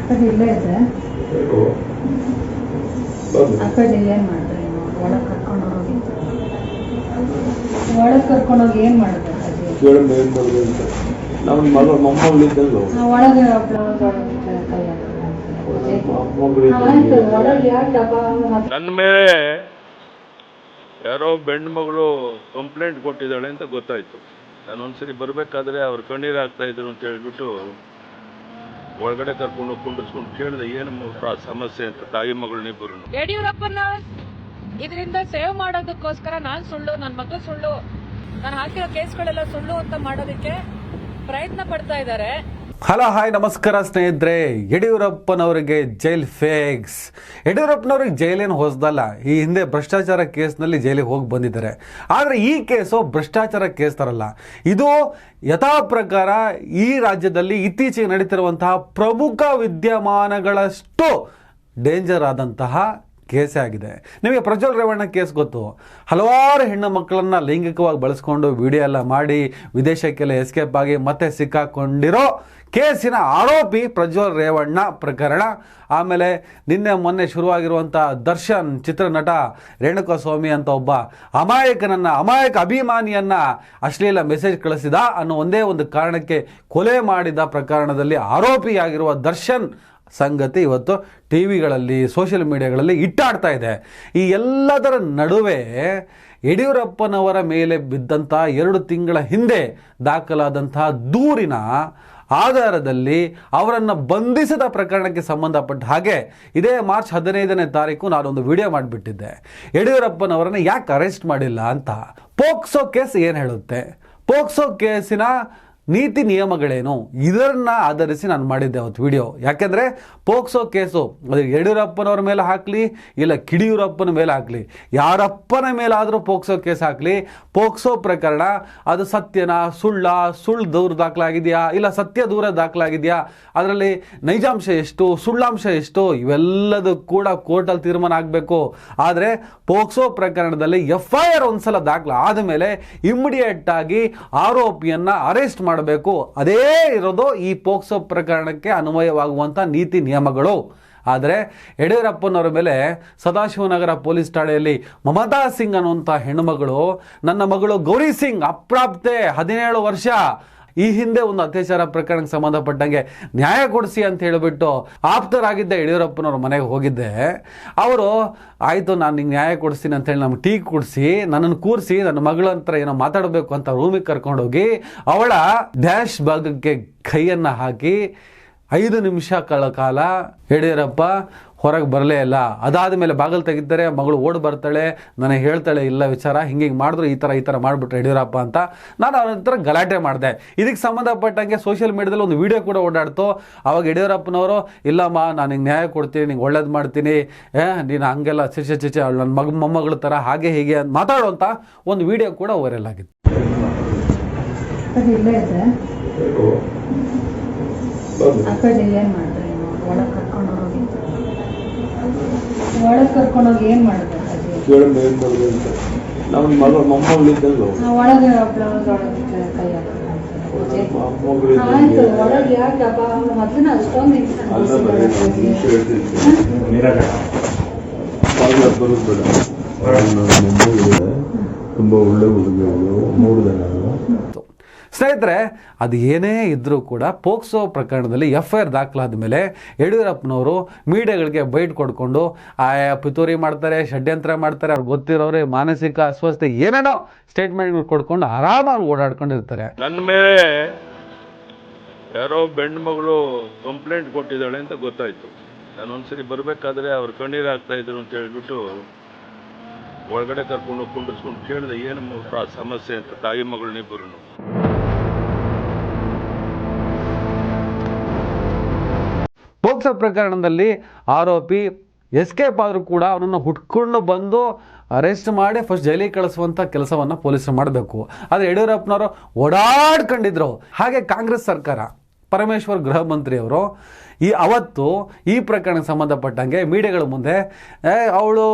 ಕಡೆ ಇಲ್ಲೇ ಇದೆ. ಆ ಕಡೆ ಏನು ಮಾಡಿದ್ರೆ ಒಳಗೆ ಕರ್ಕೊಂಡೋಗಿ ಏನು ಮಾಡಿದ್ರೆ ನಮ್ಮ ಮಗ ಮೊಮ್ಮಗಳಿದ್ದಲ್ಲ ಒಳಗೆ ನನ್ನ ಮೇಲೆ ಯಾರೋ ಬೆಣ್ಣು ಮಗಳು ಕಂಪ್ಲೇಂಟ್ ಕೊಟ್ಟಿದ್ದಾಳೆ ಅಂತ ಗೊತ್ತಾಯ್ತು. ನಾನು ಒಂದ್ಸರಿ ಬರ್ಬೇಕಾದ್ರೆ ಅವ್ರು ಕಣ್ಣೀರು ಆಗ್ತಾ ಇದ್ರು ಅಂತ ಹೇಳ್ಬಿಟ್ಟು ಒಳಗಡೆ ಕರ್ಕೊಂಡು ಕುಂಡಿಸ್ಕೊಂಡು ಕೇಳಿದೆ ಏನು ಸಮಸ್ಯೆ ಅಂತ ತಾಯಿ ಮಗಳನ್ನಿಬ್ಬರು. ಯಡಿಯೂರಪ್ಪನ ಇದರಿಂದ ಸೇವ್ ಮಾಡೋದಕ್ಕೋಸ್ಕರ ನಾನು ಸುಳ್ಳು, ನನ್ನ ಮಗಳು ಸುಳ್ಳು, ನಾನು ಹಾಕಿರೋ ಕೇಸ್ಗಳೆಲ್ಲ ಸುಳ್ಳು ಅಂತ ಮಾಡೋದಕ್ಕೆ ಪ್ರಯತ್ನ ಪಡ್ತಾ ಇದ್ದಾರೆ. ಹಲೋ ಹಾಯ್ ನಮಸ್ಕಾರ ಸ್ನೇಹಿತರೆ. ಯಡಿಯೂರಪ್ಪನವರಿಗೆ ಜೈಲ್ ಫೇಕ್ಸ್. ಯಡಿಯೂರಪ್ಪನವ್ರಿಗೆ ಜೈಲೇನು ಹೊಸದಲ್ಲ. ಈ ಹಿಂದೆ ಭ್ರಷ್ಟಾಚಾರ ಕೇಸ್ನಲ್ಲಿ ಜೈಲಿಗೆ ಹೋಗಿ ಬಂದಿದ್ದಾರೆ. ಆದರೆ ಈ ಕೇಸು ಭ್ರಷ್ಟಾಚಾರ ಕೇಸ್ ತರಲ್ಲ. ಇದು ಯಥಾ ಪ್ರಕಾರ ಈ ರಾಜ್ಯದಲ್ಲಿ ಇತ್ತೀಚೆಗೆ ನಡೀತಿರುವಂತಹ ಪ್ರಮುಖ ವಿದ್ಯಮಾನಗಳಷ್ಟು ಡೇಂಜರ್ ಆದಂತಹ ಕೇಸೇ ಆಗಿದೆ. ನಿಮಗೆ ಪ್ರಜ್ವಲ್ ರೇವಣ್ಣ ಕೇಸ್ ಗೊತ್ತು. ಹಲವಾರು ಹೆಣ್ಣು ಮಕ್ಕಳನ್ನು ಲೈಂಗಿಕವಾಗಿ ಬಳಸ್ಕೊಂಡು ವಿಡಿಯೋ ಎಲ್ಲ ಮಾಡಿ ವಿದೇಶಕ್ಕೆಲ್ಲ ಎಸ್ಕೇಪ್ ಆಗಿ ಮತ್ತೆ ಸಿಕ್ಕಾಕೊಂಡಿರೋ ಕೇಸಿನ ಆರೋಪಿ ಪ್ರಜ್ವಲ್ ರೇವಣ್ಣ ಪ್ರಕರಣ. ಆಮೇಲೆ ನಿನ್ನೆ ಮೊನ್ನೆ ಶುರುವಾಗಿರುವಂಥ ದರ್ಶನ್ ಚಿತ್ರನಟ ರೇಣುಕಾಸ್ವಾಮಿ ಅಂತ ಒಬ್ಬ ಅಮಾಯಕ ಅಭಿಮಾನಿಯನ್ನು ಅಶ್ಲೀಲ ಮೆಸೇಜ್ ಕಳಿಸಿದ ಅನ್ನೋ ಒಂದೇ ಒಂದು ಕಾರಣಕ್ಕೆ ಕೊಲೆ ಮಾಡಿದ ಪ್ರಕರಣದಲ್ಲಿ ಆರೋಪಿಯಾಗಿರುವ ದರ್ಶನ್ ಸಂಗತಿ ಇವತ್ತು ಟಿ ವಿಗಳಲ್ಲಿ ಸೋಷಿಯಲ್ ಮೀಡಿಯಾಗಳಲ್ಲಿ ಇಟ್ಟಾಡ್ತಾ ಇದೆ. ಈ ಎಲ್ಲದರ ನಡುವೆ ಯಡಿಯೂರಪ್ಪನವರ ಮೇಲೆ ಬಿದ್ದಂಥ 2 ತಿಂಗಳ ಹಿಂದೆ ದಾಖಲಾದಂತಹ ದೂರಿನ ಆಧಾರದಲ್ಲಿ ಅವರನ್ನು ಬಂಧಿಸಿದ ಪ್ರಕರಣಕ್ಕೆ ಸಂಬಂಧಪಟ್ಟ ಹಾಗೆ ಇದೇ ಮಾರ್ಚ್ 15ನೇ ತಾರೀಕು ನಾನೊಂದು ವಿಡಿಯೋ ಮಾಡಿಬಿಟ್ಟಿದ್ದೆ. ಯಡಿಯೂರಪ್ಪನವರನ್ನು ಯಾಕೆ ಅರೆಸ್ಟ್ ಮಾಡಿಲ್ಲ ಅಂತ. ಪೋಕ್ಸೋ ಕೇಸ್ ಏನು ಹೇಳುತ್ತೆ, ಪೋಕ್ಸೋ ಕೇಸಿನ ನೀತಿ ನಿಯಮಗಳೇನು, ಇದನ್ನು ಆಧರಿಸಿ ನಾನು ಮಾಡಿದ್ದೆ ಅವತ್ತು ವಿಡಿಯೋ. ಯಾಕೆಂದರೆ ಪೋಕ್ಸೋ ಕೇಸು ಅದು ಯಡಿಯೂರಪ್ಪನವ್ರ ಮೇಲೆ ಹಾಕಲಿ ಇಲ್ಲ ಕಿಡಿಯೂರಪ್ಪನ ಮೇಲೆ ಹಾಕಲಿ, ಯಾರಪ್ಪನ ಮೇಲಾದರೂ ಪೋಕ್ಸೋ ಕೇಸ್ ಹಾಕಲಿ, ಪೋಕ್ಸೋ ಪ್ರಕರಣ ಅದು ಸತ್ಯನ ಸುಳ್ಳು ದೂರ ದಾಖಲಾಗಿದೆಯಾ ಇಲ್ಲ ಸತ್ಯ ದೂರ ದಾಖಲಾಗಿದೆಯಾ, ಅದರಲ್ಲಿ ನೈಜಾಂಶ ಎಷ್ಟು ಸುಳ್ಳಾಂಶ ಎಷ್ಟು ಇವೆಲ್ಲದೂ ಕೂಡ ಕೋರ್ಟಲ್ಲಿ ತೀರ್ಮಾನ ಆಗಬೇಕು. ಆದರೆ ಪೋಕ್ಸೋ ಪ್ರಕರಣದಲ್ಲಿ FIR ಒಂದ್ಸಲ ದಾಖಲೆ ಆದಮೇಲೆ ಇಮ್ಮಿಡಿಯೇಟ್ ಆಗಿ ಆರೋಪಿಯನ್ನು ಅರೆಸ್ಟ್ ಮಾಡಬೇಕು. ಅದೇ ಇರೋದು ಈ ಪೋಕ್ಸೋ ಪ್ರಕರಣಕ್ಕೆ ಅನ್ವಯವಾಗುವಂಥ ನೀತಿ ನಿಯಮಗಳು. ಆದರೆ ಯಡಿಯೂರಪ್ಪನವರ ಮೇಲೆ ಸದಾಶಿವನಗರ ಪೊಲೀಸ್ ಠಾಣೆಯಲ್ಲಿ ಮಮತಾ ಸಿಂಗ್ ಅನ್ನುವಂಥ ಹೆಣ್ಣುಮಗಳು, ನನ್ನ ಮಗಳು ಗೌರಿ ಸಿಂಗ್ ಅಪ್ರಾಪ್ತೆ 17 ವರ್ಷ, ಈ ಹಿಂದೆ ಒಂದು ಅತ್ಯಾಚಾರ ಪ್ರಕರಣಕ್ಕೆ ಸಂಬಂಧಪಟ್ಟಂಗೆ ನ್ಯಾಯ ಕೊಡಿಸಿ ಅಂತ ಹೇಳಿಬಿಟ್ಟು ಆಪ್ತರಾಗಿದ್ದ ಯಡಿಯೂರಪ್ಪನವ್ರ ಮನೆಗೆ ಹೋಗಿದ್ದೆ. ಅವರು ಆಯಿತು ನಾನು ನಿಂಗೆ ನ್ಯಾಯ ಕೊಡಿಸ್ತೀನಿ ಅಂತೇಳಿ ನಮ್ಗೆ ಟೀ ಕುಡಿಸಿ ನನ್ನನ್ನು ಕೂರಿಸಿ ನನ್ನ ಮಗಳ ಹತ್ರ ಏನೋ ಮಾತಾಡಬೇಕು ಅಂತ ರೂಮಿಗೆ ಕರ್ಕೊಂಡೋಗಿ ಅವಳ ಡ್ಯಾಶ್ ಭಾಗಕ್ಕೆ ಕೈಯನ್ನು ಹಾಕಿ 5 ನಿಮಿಷಗಳ ಕಾಲ ಯಡಿಯೂರಪ್ಪ ಹೊರಗೆ ಬರಲೇ ಇಲ್ಲ. ಅದಾದ ಮೇಲೆ ಬಾಗಿಲು ತೆಗಿತಾರೆ, ಮಗಳು ಓಡಿ ಬರ್ತಾಳೆ, ನನಗೆ ಹೇಳ್ತಾಳೆ ಇಲ್ಲ ವಿಚಾರ ಹಿಂಗೆ ಮಾಡಿದ್ರು ಈ ಥರ ಮಾಡಿಬಿಟ್ರೆ ಯಡಿಯೂರಪ್ಪ ಅಂತ. ನಾನು ಅವ್ರ ಹತ್ರ ಗಲಾಟೆ ಮಾಡಿದೆ. ಇದಕ್ಕೆ ಸಂಬಂಧಪಟ್ಟಂಗೆ ಸೋಷಿಯಲ್ ಮೀಡಿಯಾದಲ್ಲಿ ಒಂದು ವಿಡಿಯೋ ಕೂಡ ಓಡಾಡ್ತು. ಅವಾಗ ಯಡಿಯೂರಪ್ಪನವರು ಇಲ್ಲಮ್ಮ ನಾನು ನಿಂಗೆ ನ್ಯಾಯ ಕೊಡ್ತೀನಿ, ನಿಂಗೆ ಒಳ್ಳೇದು ಮಾಡ್ತೀನಿ, ನೀನು ಹಂಗೆಲ್ಲ ಚಿಚೆ ಅವಳು ನನ್ನ ಮೊಮ್ಮಗಳ ಥರ ಹಾಗೆ ಹೀಗೆ ಅಂತ ಮಾತಾಡುವಂಥ ಒಂದು ವಿಡಿಯೋ ಕೂಡ ವೈರಲ್ ಆಗಿತ್ತು. ಆ ಕಡೆ ಏನು ಮಾಡಿದ್ರೆ ಒಳಗೆ ಕರ್ಕೊಂಡೋಗಿ ಏನು ಮಾಡಿದ್ರೆ ನಮ್ಮ ಮಗ ಮೊಮ್ಮಗಳಿದ್ದಲ್ಲ ಒಳಗೆ ಕೈ ಆಯ್ತು. ಒಳಗೆ ಯಾಕಪ್ಪ ಮೊದಲಿನ ಅಷ್ಟೊಂದು ತುಂಬಾ ಒಳ್ಳೆ ಹುಡುಗಿಗಳು 3 ಜನ. ಸ್ನೇಹಿತರೆ, ಅದು ಏನೇ ಇದ್ದರೂ ಕೂಡ ಪೋಕ್ಸೋ ಪ್ರಕರಣದಲ್ಲಿ FIR ದಾಖಲಾದ ಮೇಲೆ ಯಡಿಯೂರಪ್ಪನವರು ಮೀಡಿಯಾಗಳಿಗೆ ಬೈಟ್ ಕೊಡ್ಕೊಂಡು ಪಿತೂರಿ ಮಾಡ್ತಾರೆ, ಷಡ್ಯಂತ್ರ ಮಾಡ್ತಾರೆ, ಅವ್ರಿಗೆ ಗೊತ್ತಿರೋರೆ ಮಾನಸಿಕ ಅಸ್ವಸ್ಥತೆ ಏನೇನೋ ಸ್ಟೇಟ್ಮೆಂಟ್ಗಳು ಕೊಡ್ಕೊಂಡು ಆರಾಮಾಗಿ ಓಡಾಡ್ಕೊಂಡಿರ್ತಾರೆ. ನನ್ನ ಮೇಲೆ ಯಾರೋ ಬೆಣ್ಣು ಮಗಳು ಕಂಪ್ಲೇಂಟ್ ಕೊಟ್ಟಿದ್ದಾಳೆ ಅಂತ ಗೊತ್ತಾಯ್ತು. ನಾನು ಒಂದ್ಸರಿ ಬರ್ಬೇಕಾದ್ರೆ ಅವ್ರು ಕಣ್ಣೀರು ಆಗ್ತಾ ಇದ್ರು ಅಂತ ಹೇಳ್ಬಿಟ್ಟು ಒಳಗಡೆ ಕರ್ಕೊಂಡು ಕುಂಡಿಸ್ಕೊಂಡು ಕೇಳಿದೆ ಏನು ಸಮಸ್ಯೆ ಅಂತ ತಾಯಿ ಮಗಳನ್ನಿಬ್ಬರು. ಪೋಕ್ಸೋ ಪ್ರಕರಣದಲ್ಲಿ ಆರೋಪಿ ಎಸ್ಕೇಪ್ ಆದರೂ ಕೂಡ ಅವನನ್ನು ಹುಡ್ಕೊಂಡು ಬಂದು ಅರೆಸ್ಟ್ ಮಾಡಿ ಫಸ್ಟ್ ಜೈಲಿಗೆ ಕಳಿಸುವಂಥ ಕೆಲಸವನ್ನು ಪೊಲೀಸರು ಮಾಡಬೇಕು. ಆದರೆ ಯಡಿಯೂರಪ್ಪನವರು ಓಡಾಡ್ಕೊಂಡಿದ್ರು. ಹಾಗೆ ಕಾಂಗ್ರೆಸ್ ಸರ್ಕಾರ ಪರಮೇಶ್ವರ್ ಗೃಹ ಮಂತ್ರಿಯವರು ಅವತ್ತು ಈ ಪ್ರಕರಣಕ್ಕೆ ಸಂಬಂಧಪಟ್ಟಂಗೆ ಮೀಡಿಯಾಗಳ ಮುಂದೆ ಅವಳು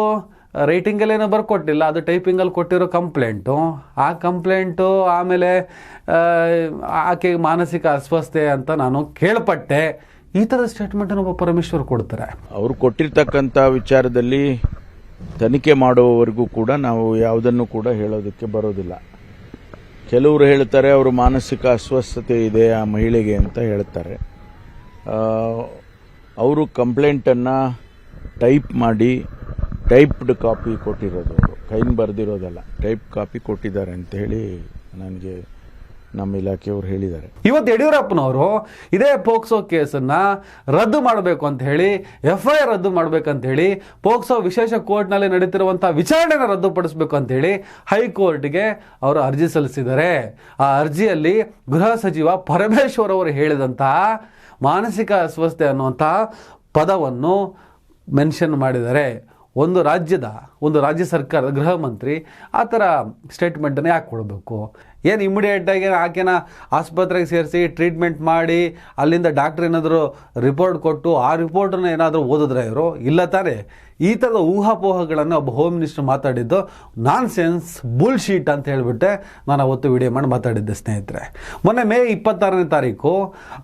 ರೈಟಿಂಗಲ್ಲೇನೋ ಬರ್ಕೊಟ್ಟಿಲ್ಲ, ಅದು ಟೈಪಿಂಗಲ್ಲಿ ಕೊಟ್ಟಿರೋ ಕಂಪ್ಲೇಂಟು, ಆ ಕಂಪ್ಲೇಂಟು ಆಮೇಲೆ ಆಕೆಗೆ ಮಾನಸಿಕ ಅಸ್ವಸ್ಥೆ ಅಂತ ನಾನು ಕೇಳ್ಪಟ್ಟೆ, ಈ ಥರದ ಸ್ಟೇಟ್ಮೆಂಟನ್ನು ಒಬ್ಬ ಪರಮೇಶ್ವರ್ ಕೊಡ್ತಾರೆ. ಅವರು ಕೊಟ್ಟಿರ್ತಕ್ಕಂಥ ವಿಚಾರದಲ್ಲಿ ತನಿಖೆ ಮಾಡುವವರೆಗೂ ಕೂಡ ನಾವು ಯಾವುದನ್ನು ಕೂಡ ಹೇಳೋದಕ್ಕೆ ಬರೋದಿಲ್ಲ. ಕೆಲವರು ಹೇಳ್ತಾರೆ ಅವರು ಮಾನಸಿಕ ಅಸ್ವಸ್ಥತೆ ಇದೆ ಆ ಮಹಿಳೆಗೆ ಅಂತ ಹೇಳ್ತಾರೆ. ಅವರು ಕಂಪ್ಲೇಂಟನ್ನು ಟೈಪ್ ಮಾಡಿ ಟೈಪ್ಡ್ ಕಾಪಿ ಕೊಟ್ಟಿರೋದು, ಅವರು ಕೈಯಿಂದ ಬರೆದಿರೋದಲ್ಲ, ಟೈಪ್ ಕಾಪಿ ಕೊಟ್ಟಿದ್ದಾರೆ ಅಂತ ಹೇಳಿ ನನಗೆ ನಮ್ಮ ಇಲಾಖೆಯವರು ಹೇಳಿದ್ದಾರೆ. ಇವತ್ತು ಯಡಿಯೂರಪ್ಪನವರು ಇದೇ ಪೋಕ್ಸೋ ಕೇಸನ್ನ ರದ್ದು ಮಾಡಬೇಕು ಅಂತ ಹೇಳಿ, FIR ರದ್ದು ಮಾಡಬೇಕಂತ ಹೇಳಿ, ಪೋಕ್ಸೋ ವಿಶೇಷ ಕೋರ್ಟ್ನಲ್ಲಿ ನಡೀತಿರುವಂತಹ ವಿಚಾರಣೆನ ರದ್ದುಪಡಿಸಬೇಕು ಅಂತ ಹೇಳಿ ಹೈಕೋರ್ಟ್ಗೆ ಅವರು ಅರ್ಜಿ ಸಲ್ಲಿಸಿದ್ದಾರೆ. ಆ ಅರ್ಜಿಯಲ್ಲಿ ಗೃಹ ಸಚಿವ ಪರಮೇಶ್ವರ್ ಅವರು ಹೇಳಿದಂತಹ ಮಾನಸಿಕ ಅಸ್ವಸ್ಥತೆ ಅನ್ನುವಂತಹ ಪದವನ್ನು ಮೆನ್ಷನ್ ಮಾಡಿದ್ದಾರೆ. ಒಂದು ರಾಜ್ಯ ಸರ್ಕಾರದ ಗೃಹ ಮಂತ್ರಿ ಆ ಥರ ಸ್ಟೇಟ್ಮೆಂಟನ್ನು ಯಾಕೆ ಕೊಡಬೇಕು? ಏನು ಇಮಿಡಿಯೇಟಾಗಿ ಆಕೆನ ಆಸ್ಪತ್ರೆಗೆ ಸೇರಿಸಿ ಟ್ರೀಟ್ಮೆಂಟ್ ಮಾಡಿ ಅಲ್ಲಿಂದ ಡಾಕ್ಟ್ರ್ ಏನಾದರೂ ರಿಪೋರ್ಟ್ ಕೊಟ್ಟು ಆ ರಿಪೋರ್ಟನ್ನು ಏನಾದರೂ ಓದಿದ್ರೆ ಇವರು? ಇಲ್ಲ ತಾನೇ. ಈ ಥರದ ಊಹಾಪೋಹಗಳನ್ನು ಒಬ್ಬ ಹೋಮ್ ಮಿನಿಸ್ಟರ್ ಮಾತಾಡಿದ್ದು ನಾನ್ಸೆನ್ಸ್, ಬುಲ್ಶೀಟ್ ಅಂತ ಹೇಳಿಬಿಟ್ಟೆ ನಾನು ಅವತ್ತು ವಿಡಿಯೋ ಮಾಡಿ ಮಾತಾಡಿದ್ದೆ ಸ್ನೇಹಿತರೆ. ಮೊನ್ನೆ ಮೇ 26ನೇ ತಾರೀಕು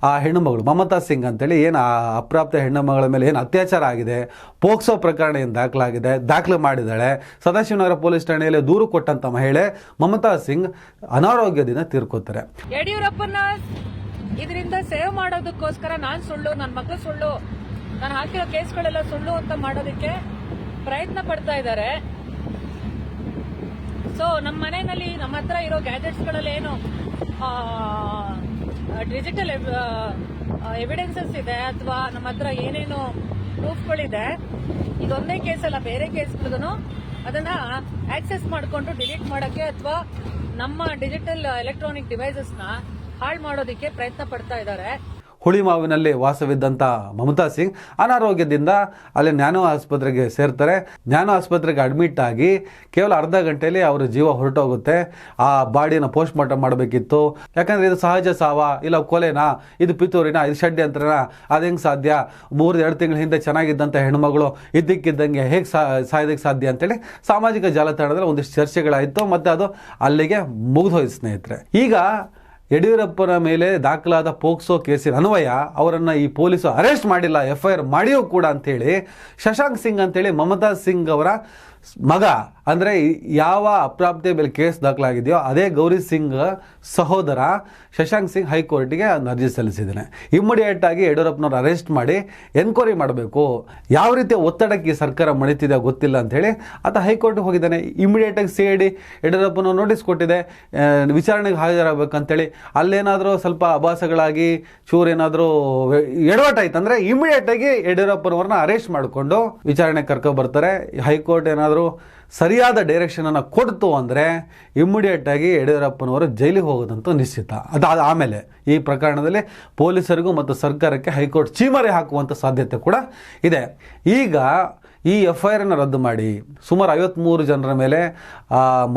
ಆ ಹೆಣ್ಣುಮಗಳು ಮಮತಾ ಸಿಂಗ್ ಅಂತೇಳಿ ಏನು ಆ ಅಪ್ರಾಪ್ತ ಹೆಣ್ಣುಮಗಳ ಮೇಲೆ ಏನು ಅತ್ಯಾಚಾರ ಆಗಿದೆ, ಪೋಕ್ಸೋ ಪ್ರಕರಣ ಏನು ದಾಖಲು ಮಾಡಿದ್ದಾಳೆ, ಸದಾಶಿವನಗರ ಪೊಲೀಸ್ ಠಾಣೆಯಲ್ಲಿ ದೂರು ಕೊಟ್ಟಂಥ ಮಹಿಳೆ ಮಮತಾ ಸಿಂಗ್ ಅನಾರೋಗ್ಯದಿಂದ ತೀರ್ಕೋತಾರೆ. ಯಡಿಯೂರಪ್ಪನ ಇದರಿಂದ ಸೇವ್ ಮಾಡೋದಕ್ಕೋಸ್ಕರ ನಾನ್ ಸುಳ್ಳು, ನನ್ನ ಮಗಳು ಸುಳ್ಳು, ನಾನು ಹಾಕಿರೋ ಕೇಸ್ಗಳೆಲ್ಲ ಸುಳ್ಳು ಅಂತ ಮಾಡೋದಕ್ಕೆ ಪ್ರಯತ್ನ ಪಡ್ತಾ ಇದ್ದಾರೆ. ಸೊ ನಮ್ಮ ಮನೆಯಲ್ಲಿ ನಮ್ಮ ಹತ್ರ ಇರೋ ಗ್ಯಾಜೆಟ್ಸ್ಗಳಲ್ಲಿ ಏನು ಡಿಜಿಟಲ್ ಎವಿಡೆನ್ಸಸ್ ಇದೆ ಅಥವಾ ನಮ್ಮ ಹತ್ರ ಏನೇನು ಪ್ರೂಫ್ಗಳಿದೆ, ಇದೊಂದೇ ಕೇಸಲ್ಲ, ಬೇರೆ ಕೇಸ್ಗಳಿಗೂ ಅದನ್ನ ಆಕ್ಸೆಸ್ ಮಾಡಿಕೊಂಡು ಡಿಲೀಟ್ ಮಾಡೋಕ್ಕೆ ಅಥವಾ ನಮ್ಮ ಡಿಜಿಟಲ್ ಎಲೆಕ್ಟ್ರಾನಿಕ್ ಡಿವೈಸಸ್ನ ಹಾಳು ಮಾಡೋದಕ್ಕೆ ಪ್ರಯತ್ನ ಪಡ್ತಾ ಇದ್ದಾರೆ. ಹುಳಿಮಾವಿನಲ್ಲಿ ವಾಸವಿದ್ದಂಥ ಮಮತಾ ಸಿಂಗ್ ಅನಾರೋಗ್ಯದಿಂದ ಅಲ್ಲಿ ನ್ಯಾನೋ ಆಸ್ಪತ್ರೆಗೆ ಸೇರ್ತಾರೆ. ನ್ಯಾನೋ ಆಸ್ಪತ್ರೆಗೆ ಅಡ್ಮಿಟ್ ಆಗಿ ಕೇವಲ ಅರ್ಧ ಗಂಟೆಯಲ್ಲಿ ಅವರ ಜೀವ ಹೊರಟೋಗುತ್ತೆ. ಆ ಬಾಡಿನ ಪೋಸ್ಟ್ ಮಾರ್ಟಮ್ ಮಾಡಬೇಕಿತ್ತು. ಯಾಕಂದರೆ ಇದು ಸಹಜ ಸಾವ, ಇಲ್ಲ ಕೊಲೆನಾ, ಇದು ಪಿತೂರಿನ, ಇದು ಷಡ್ಯಂತ್ರನ, ಅದು ಹೆಂಗೆ ಸಾಧ್ಯ? 2 ತಿಂಗಳ ಹಿಂದೆ ಚೆನ್ನಾಗಿದ್ದಂಥ ಹೆಣ್ಮಗಳು ಇದ್ದಕ್ಕಿದ್ದಂಗೆ ಹೇಗೆ ಸಾಯೋದಕ್ಕೆ ಸಾಧ್ಯ ಅಂತೇಳಿ ಸಾಮಾಜಿಕ ಜಾಲತಾಣದಲ್ಲಿ ಒಂದಿಷ್ಟು ಚರ್ಚೆಗಳಾಯಿತು. ಮತ್ತು ಅದು ಅಲ್ಲಿಗೆ ಮುಗಿದೋಯ್ತು ಸ್ನೇಹಿತರೆ. ಈಗ ಯಡಿಯೂರಪ್ಪನ ಮೇಲೆ ದಾಖಲಾದ ಪೋಕ್ಸೋ ಕೇಸಿನ ಅನ್ವಯ ಅವರನ್ನು ಈ ಪೊಲೀಸರು ಅರೆಸ್ಟ್ ಮಾಡಿಲ್ಲ, FIR ಮಾಡಿಯೂ ಕೂಡ ಅಂಥೇಳಿ ಶಶಾಂಕ್ ಸಿಂಗ್ ಅಂತೇಳಿ ಮಮತಾ ಸಿಂಗ್ ಅವರ ಮಗ, ಅಂದರೆ ಯಾವ ಅಪ್ರಾಪ್ತೆ ಮೇಲೆ ಕೇಸ್ ದಾಖಲಾಗಿದೆಯೋ ಅದೇ ಗೌರಿ ಸಿಂಗ್ ಸಹೋದರ ಶಶಾಂಕ್ ಸಿಂಗ್ ಹೈಕೋರ್ಟ್ಗೆ ಅರ್ಜಿ ಸಲ್ಲಿಸಿದ್ದಾನೆ. ಇಮ್ಮಿಡಿಯೇಟ್ ಆಗಿ ಯಡಿಯೂರಪ್ಪನವ್ರು ಅರೆಸ್ಟ್ ಮಾಡಿ ಎನ್ಕ್ವೈರಿ ಮಾಡಬೇಕು, ಯಾವ ರೀತಿಯ ಒತ್ತಡಕ್ಕೆ ಸರ್ಕಾರ ಮಣಿತಿದೆ ಗೊತ್ತಿಲ್ಲ ಅಂಥೇಳಿ ಆತ ಹೈಕೋರ್ಟ್ಗೆ ಹೋಗಿದ್ದಾನೆ. ಇಮ್ಮಿಡಿಯೇಟಾಗಿ CID ಯಡಿಯೂರಪ್ಪನವ್ರು ನೋಟಿಸ್ ಕೊಟ್ಟಿದೆ, ವಿಚಾರಣೆಗೆ ಹಾಜರಾಗಬೇಕಂತೇಳಿ. ಅಲ್ಲೇನಾದರೂ ಸ್ವಲ್ಪ ಅಭಾಸಗಳಾಗಿ ಚೂರೇನಾದರೂ ಎಡವಟ್ಟಾಯ್ತು ಅಂದರೆ ಇಮ್ಮಿಡಿಯೇಟಾಗಿ ಯಡಿಯೂರಪ್ಪನವ್ರನ್ನ ಅರೆಸ್ಟ್ ಮಾಡಿಕೊಂಡು ವಿಚಾರಣೆಗೆ ಕರ್ಕೊಬರ್ತಾರೆ. ಹೈಕೋರ್ಟ್ ಏನಾದರೂ ಸರಿಯಾದ ಡೈರೆಕ್ಷನನ್ನು ಕೊಡ್ತು ಅಂದರೆ ಇಮ್ಮಿಡಿಯೇಟಾಗಿ ಯಡಿಯೂರಪ್ಪನವರು ಜೈಲಿಗೆ ಹೋಗೋದಂತೂ ನಿಶ್ಚಿತ. ಅದಾದ ಆಮೇಲೆ ಈ ಪ್ರಕರಣದಲ್ಲಿ ಪೊಲೀಸರಿಗೂ ಮತ್ತು ಸರ್ಕಾರಕ್ಕೆ ಹೈಕೋರ್ಟ್ ಚೀಮರೆ ಹಾಕುವಂಥ ಸಾಧ್ಯತೆ ಕೂಡ ಇದೆ. ಈಗ ಈ FIR ರದ್ದು ಮಾಡಿ ಸುಮಾರು 53 ಜನರ ಮೇಲೆ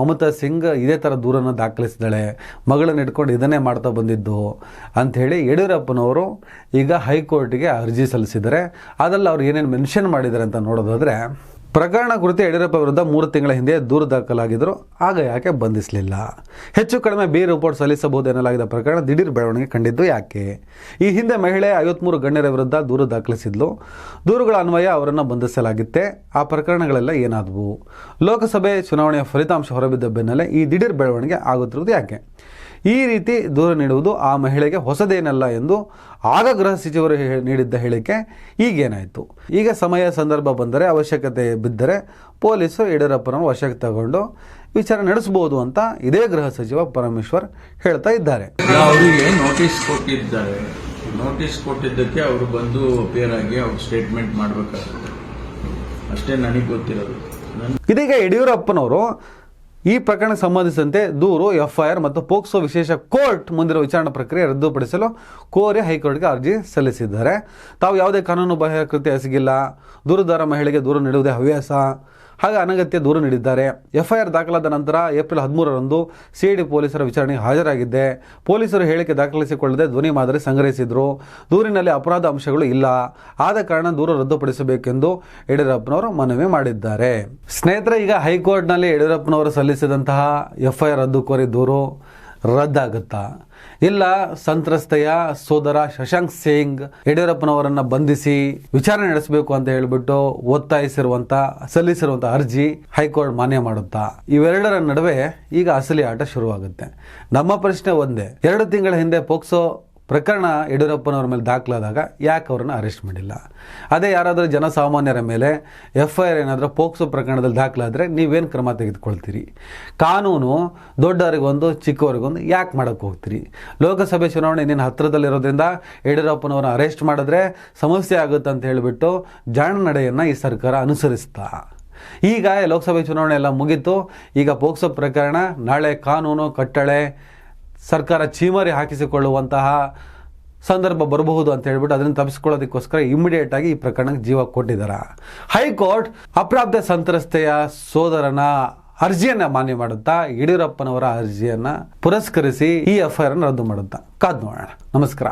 ಮಮತಾ ಸಿಂಗ್ ಇದೇ ಥರ ದೂರನ್ನು ದಾಖಲಿಸಿದ್ದಾಳೆ, ಮಗಳನ್ನ ಇಟ್ಕೊಂಡು ಇದನ್ನೇ ಮಾಡ್ತಾ ಬಂದಿದ್ದು ಅಂಥೇಳಿ ಯಡಿಯೂರಪ್ಪನವರು ಈಗ ಹೈಕೋರ್ಟ್ಗೆ ಅರ್ಜಿ ಸಲ್ಲಿಸಿದ್ದಾರೆ. ಅದರಲ್ಲಿ ಅವ್ರು ಏನೇನು ಮೆನ್ಷನ್ ಮಾಡಿದ್ದಾರೆ ಅಂತ ನೋಡೋದಾದರೆ, ಪ್ರಕರಣ ಕುರಿತು ಯಡಿಯೂರಪ್ಪ ವಿರುದ್ಧ 3 ತಿಂಗಳ ಹಿಂದೆ ದೂರು ದಾಖಲಾಗಿದ್ದರು, ಆಗ ಯಾಕೆ ಬಂಧಿಸಲಿಲ್ಲ? ಹೆಚ್ಚು ಕಡಿಮೆ ಬಿ ರಿಪೋರ್ಟ್ ಸಲ್ಲಿಸಬಹುದು ಎನ್ನಲಾಗಿದ್ದ ಪ್ರಕರಣ ದಿಢೀರ್ ಬೆಳವಣಿಗೆ ಕಂಡಿದ್ದು ಯಾಕೆ? ಈ ಹಿಂದೆ ಮಹಿಳೆ 53 ಗಣ್ಯರ ವಿರುದ್ಧ ದೂರು ದಾಖಲಿಸಿದ್ಲು, ದೂರುಗಳ ಅನ್ವಯ ಅವರನ್ನು ಬಂಧಿಸಲಾಗಿತ್ತೆ. ಆ ಪ್ರಕರಣಗಳೆಲ್ಲ ಏನಾದವು? ಲೋಕಸಭೆ ಚುನಾವಣೆಯ ಫಲಿತಾಂಶ ಹೊರಬಿದ್ದ ಬೆನ್ನಲ್ಲೇ ಈ ದಿಢೀರ್ ಬೆಳವಣಿಗೆ ಆಗುತ್ತಿರುವುದು ಯಾಕೆ? ಈ ರೀತಿ ದೂರು ನೀಡುವುದು ಆ ಮಹಿಳೆಗೆ ಹೊಸದೇನಲ್ಲ ಎಂದು ಆಗ ಗೃಹ ಸಚಿವರು ನೀಡಿದ್ದ ಹೇಳಿಕೆ ಈಗೇನಾಯಿತು? ಈಗ ಸಮಯ ಸಂದರ್ಭ ಬಂದರೆ, ಅವಶ್ಯಕತೆ ಬಿದ್ದರೆ ಪೊಲೀಸರು ಯಡಿಯೂರಪ್ಪನವರು ವಶಕ್ಕೆ ತಗೊಂಡು ವಿಚಾರಣೆ ನಡೆಸಬಹುದು ಅಂತ ಇದೇ ಗೃಹ ಸಚಿವ ಪರಮೇಶ್ವರ್ ಹೇಳ್ತಾ ಇದ್ದಾರೆ. ಅವರಿಗೆ ನೋಟಿಸ್ ಕೊಟ್ಟಿದ್ದಾರೆ, ನೋಟಿಸ್ ಕೊಟ್ಟಿದ್ದಕ್ಕೆ ಅವರು ಬಂದು ಅಪೇರ್ ಆಗಿ ಅವ್ರು ಸ್ಟೇಟ್ಮೆಂಟ್ ಮಾಡಬೇಕಾಗುತ್ತೆ ಅಷ್ಟೇ ನನಗೆ ಗೊತ್ತಿರೋದು. ಇದೀಗ ಯಡಿಯೂರಪ್ಪನವರು ಈ ಪ್ರಕರಣಕ್ಕೆ ಸಂಬಂಧಿಸಿದಂತೆ ದೂರು, FIR ಮತ್ತು ಪೋಕ್ಸೋ ವಿಶೇಷ ಕೋರ್ಟ್ ಮುಂದಿರುವ ವಿಚಾರಣಾ ಪ್ರಕ್ರಿಯೆ ರದ್ದುಪಡಿಸಲು ಕೋರಿ ಹೈಕೋರ್ಟ್ಗೆ ಅರ್ಜಿ ಸಲ್ಲಿಸಿದ್ದಾರೆ. ತಾವು ಯಾವುದೇ ಕಾನೂನು ಬಾಹ್ಯ ಕೃತ್ಯ ಎಸಗಿಲ್ಲ, ದೂರುದಾರ ಮಹಿಳೆಗೆ ದೂರು ನೀಡುವುದೇ ಹವ್ಯಾಸ, ಹಾಗೆ ಅನಗತ್ಯ ದೂರು ನೀಡಿದ್ದಾರೆ. FIR ದಾಖಲಾದ ನಂತರ ಏಪ್ರಿಲ್ 13ರಂದು CID ಪೊಲೀಸರ ವಿಚಾರಣೆಗೆ ಹಾಜರಾಗಿದ್ದೆ. ಪೊಲೀಸರು ಹೇಳಿಕೆ ದಾಖಲಿಸಿಕೊಳ್ಳದೆ ಧ್ವನಿ ಮಾದರಿ ಸಂಗ್ರಹಿಸಿದ್ರು. ದೂರಿನಲ್ಲಿ ಅಪರಾಧ ಅಂಶಗಳು ಇಲ್ಲ, ಆದ ಕಾರಣ ದೂರು ರದ್ದುಪಡಿಸಬೇಕೆಂದು ಯಡಿಯೂರಪ್ಪನವರು ಮನವಿ ಮಾಡಿದ್ದಾರೆ. ಸ್ನೇಹಿತರೆ, ಈಗ ಹೈಕೋರ್ಟ್ನಲ್ಲಿ ಯಡಿಯೂರಪ್ಪನವರು ಸಲ್ಲಿಸಿದಂತಹ FIR ರದ್ದು ಕೋರಿ ದೂರು ರದ್ದಾಗುತ್ತಾ? ಇಲ್ಲ ಸಂತ್ರಸ್ತೆಯ ಸೋದರ ಶಶಾಂಕ್ ಸಿಂಗ್ ಯಡಿಯೂರಪ್ಪನವರನ್ನ ಬಂಧಿಸಿ ವಿಚಾರಣೆ ನಡೆಸಬೇಕು ಅಂತ ಹೇಳ್ಬಿಟ್ಟು ಸಲ್ಲಿಸಿರುವಂತ ಅರ್ಜಿ ಹೈಕೋರ್ಟ್ ಮಾನ್ಯ ಮಾಡುತ್ತಾ? ಇವೆರಡರ ನಡುವೆ ಈಗ ಅಸಲಿ ಆಟ ಶುರುವಾಗುತ್ತೆ. ನಮ್ಮ ಪ್ರಶ್ನೆ ಒಂದೇ, 2 ತಿಂಗಳ ಹಿಂದೆ ಪೋಕ್ಸೋ ಪ್ರಕರಣ ಯಡಿಯೂರಪ್ಪನವ್ರ ಮೇಲೆ ದಾಖಲಾದಾಗ ಯಾಕೆ ಅವರನ್ನು ಅರೆಸ್ಟ್ ಮಾಡಿಲ್ಲ? ಅದೇ ಯಾರಾದರೂ ಜನಸಾಮಾನ್ಯರ ಮೇಲೆ FIR ಏನಾದರೂ ಪೋಕ್ಸೋ ಪ್ರಕರಣದಲ್ಲಿ ದಾಖಲಾದರೆ ನೀವೇನು ಕ್ರಮ ತೆಗೆದುಕೊಳ್ತೀರಿ? ಕಾನೂನು ದೊಡ್ಡವರಿಗೊಂದು ಚಿಕ್ಕವರಿಗೊಂದು ಯಾಕೆ ಮಾಡೋಕ್ಕೆ ಹೋಗ್ತೀರಿ? ಲೋಕಸಭೆ ಚುನಾವಣೆ ಇನ್ನೇನು ಹತ್ತಿರದಲ್ಲಿರೋದ್ರಿಂದ ಯಡಿಯೂರಪ್ಪನವ್ರನ್ನ ಅರೆಸ್ಟ್ ಮಾಡಿದ್ರೆ ಸಮಸ್ಯೆ ಆಗುತ್ತೆ ಅಂತ ಹೇಳಿಬಿಟ್ಟು ಜಾಣ ನಡೆಯನ್ನು ಈ ಸರ್ಕಾರ ಅನುಸರಿಸ್ತಾ. ಈಗ ಲೋಕಸಭೆ ಚುನಾವಣೆ ಎಲ್ಲ ಮುಗೀತು. ಈಗ ಪೋಕ್ಸೋ ಪ್ರಕರಣ, ನಾಳೆ ಕಾನೂನು ಕಟ್ಟಳೆ ಸರ್ಕಾರ ಚೀಮಾರಿ ಹಾಕಿಸಿಕೊಳ್ಳುವಂತಹ ಸಂದರ್ಭ ಬರಬಹುದು ಅಂತ ಹೇಳ್ಬಿಟ್ಟು ಅದನ್ನು ತಪ್ಪಿಸ್ಕೊಳ್ಳೋದಕ್ಕೋಸ್ಕರ ಇಮಿಡಿಯೇಟ್ ಆಗಿ ಈ ಪ್ರಕರಣಕ್ಕೆ ಜೀವ ಕೊಟ್ಟಿದ್ದಾರೆ. ಹೈಕೋರ್ಟ್ ಅಪ್ರಾಪ್ತ ಸಂತ್ರಸ್ತೆಯ ಸೋದರನ ಅರ್ಜಿಯನ್ನ ಮಾನ್ಯ ಮಾಡುತ್ತಾ, ಯಡಿಯೂರಪ್ಪನವರ ಅರ್ಜಿಯನ್ನ ಪುರಸ್ಕರಿಸಿ ಈ FIR ಅನ್ನು ರದ್ದು ಮಾಡುತ್ತಾ? ಕಾದ್ ನೋಡೋಣ. ನಮಸ್ಕಾರ.